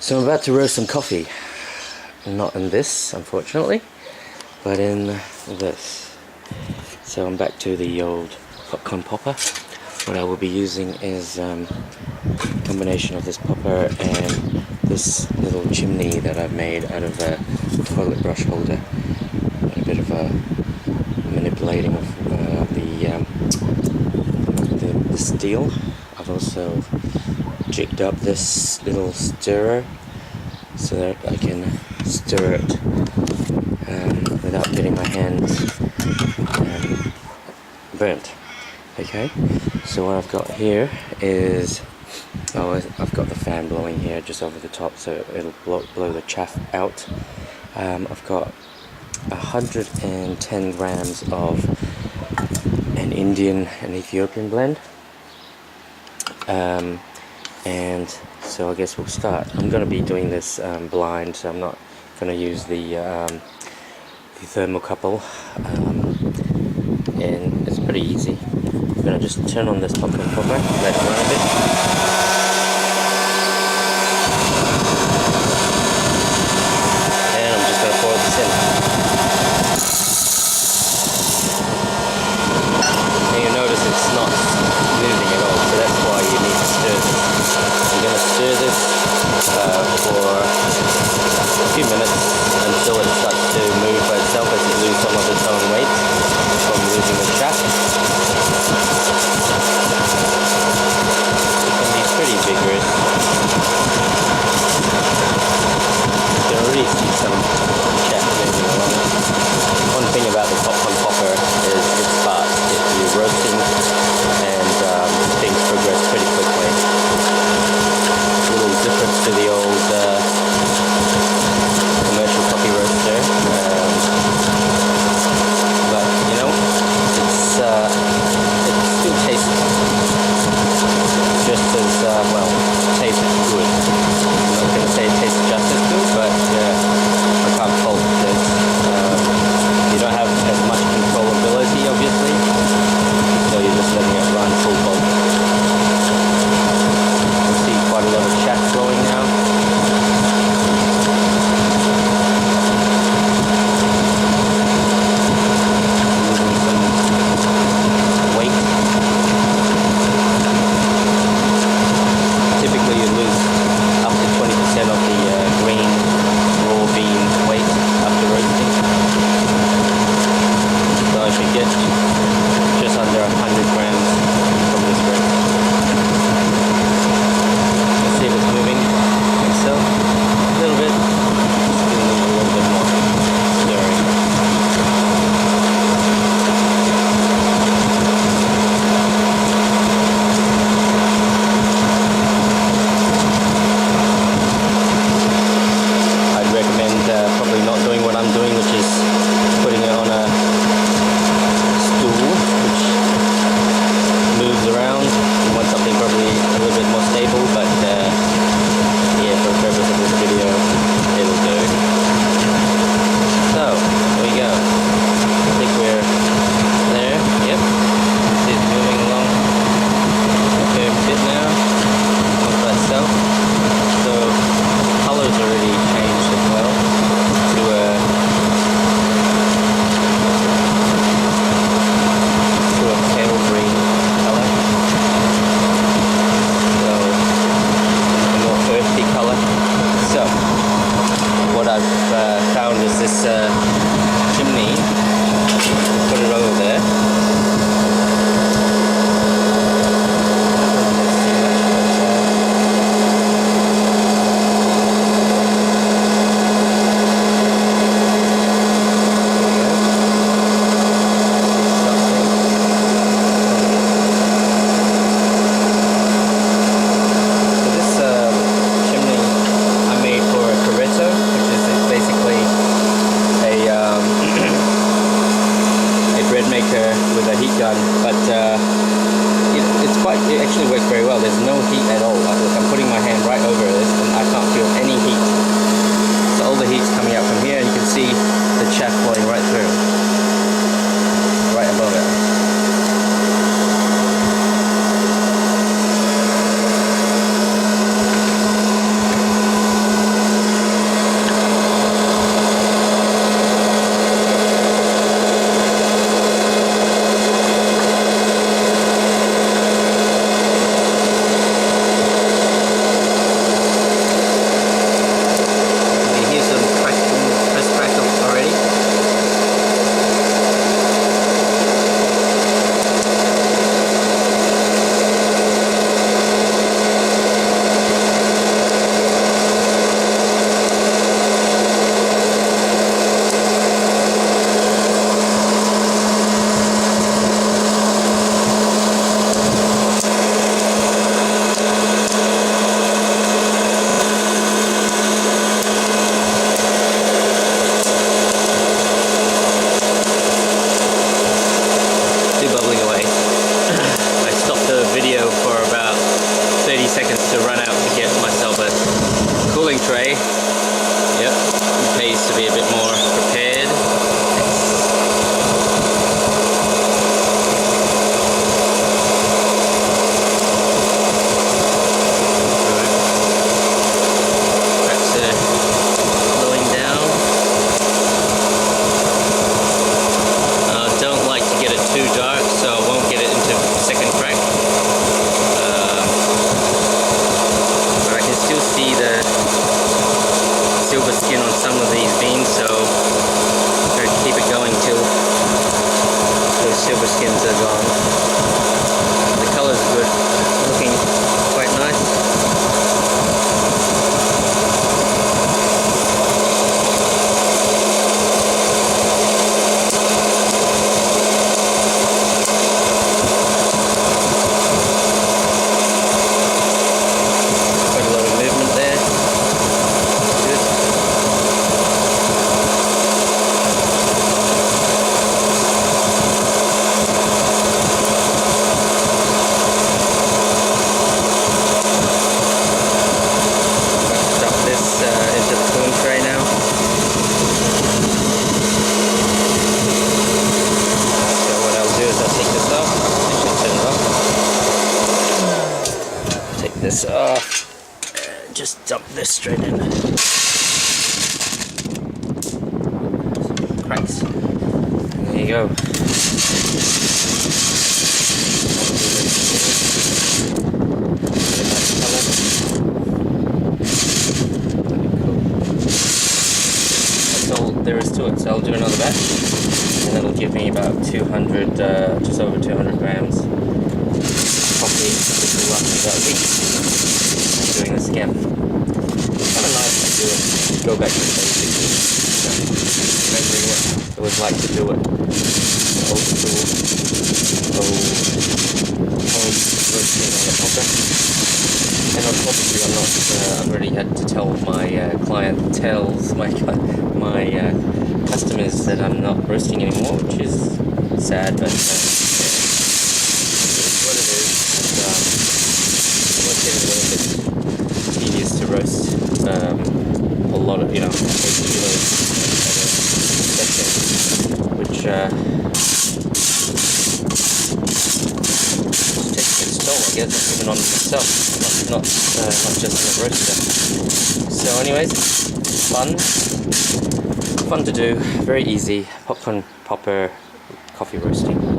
So I'm about to roast some coffee. Not in this, unfortunately, but in this. So I'm back to the old popcorn popper. What I will be using is a combination of this popper and this little chimney that I've made out of a toilet brush holder. And a bit of a manipulating of the steel. I've also jigged up this little stirrer so that I can stir it without getting my hands burnt. Okay, so what I've got here is, I've got the fan blowing here just over the top so it'll blow the chaff out. I've got 110 grams of an Indian and Ethiopian blend. And so I guess we'll start. I'm going to be doing this blind, so I'm not going to use the thermocouple, and it's pretty easy. I'm going to just turn on this popcorn popper, let it run a bit. And I'm just going to pour this in. And you notice it's not moving at all, so that's why you need to stir this. I'm going to stir this for a few minutes until it starts to move by itself as it loses some of its own weight from losing the chaff. It can be pretty vigorous. You can already see some chaff moving along. One thing about the popcorn popper is it's fast. If you're roasting and things progress pretty quickly. A little difference to the old commercial coffee roaster, but you know, it still tastes just as well. Tastes good. I'm not going to say it tastes just as good, but I can't fault this. You don't have as much controllability, obviously, so you're just letting it run full bolt. You can see quite a lot of chaff flowing now. cooling tray. Yep, it pays to be a bit more prepared. Cracks are blowing down. Don't like to get it too dark, so I won't get it into the second crack. But I can still see the silver skin on some of these beans, so I'm going to keep it going till those silver skins are gone. The colours are good, looking quite nice. This off, just dump this straight in. Cracks. There you go. That's all there is to it. So I'll do another batch, and that'll give me about 200, just over 200 grams coffee. This will last about a week. Doing this again. It's kind of nice to do it, go back to the basics, remembering what it was like to do it. The old school, home roasting on the popper. And obviously I've already had to tell my my customers that I'm not roasting anymore, which is sad, but it's what it is. It's getting a little bit tedious to roast a lot of, 8 kilos at a session, which takes its toll, I guess, even on myself, not just on the roaster. So anyways, fun to do, very easy, popcorn popper coffee roasting.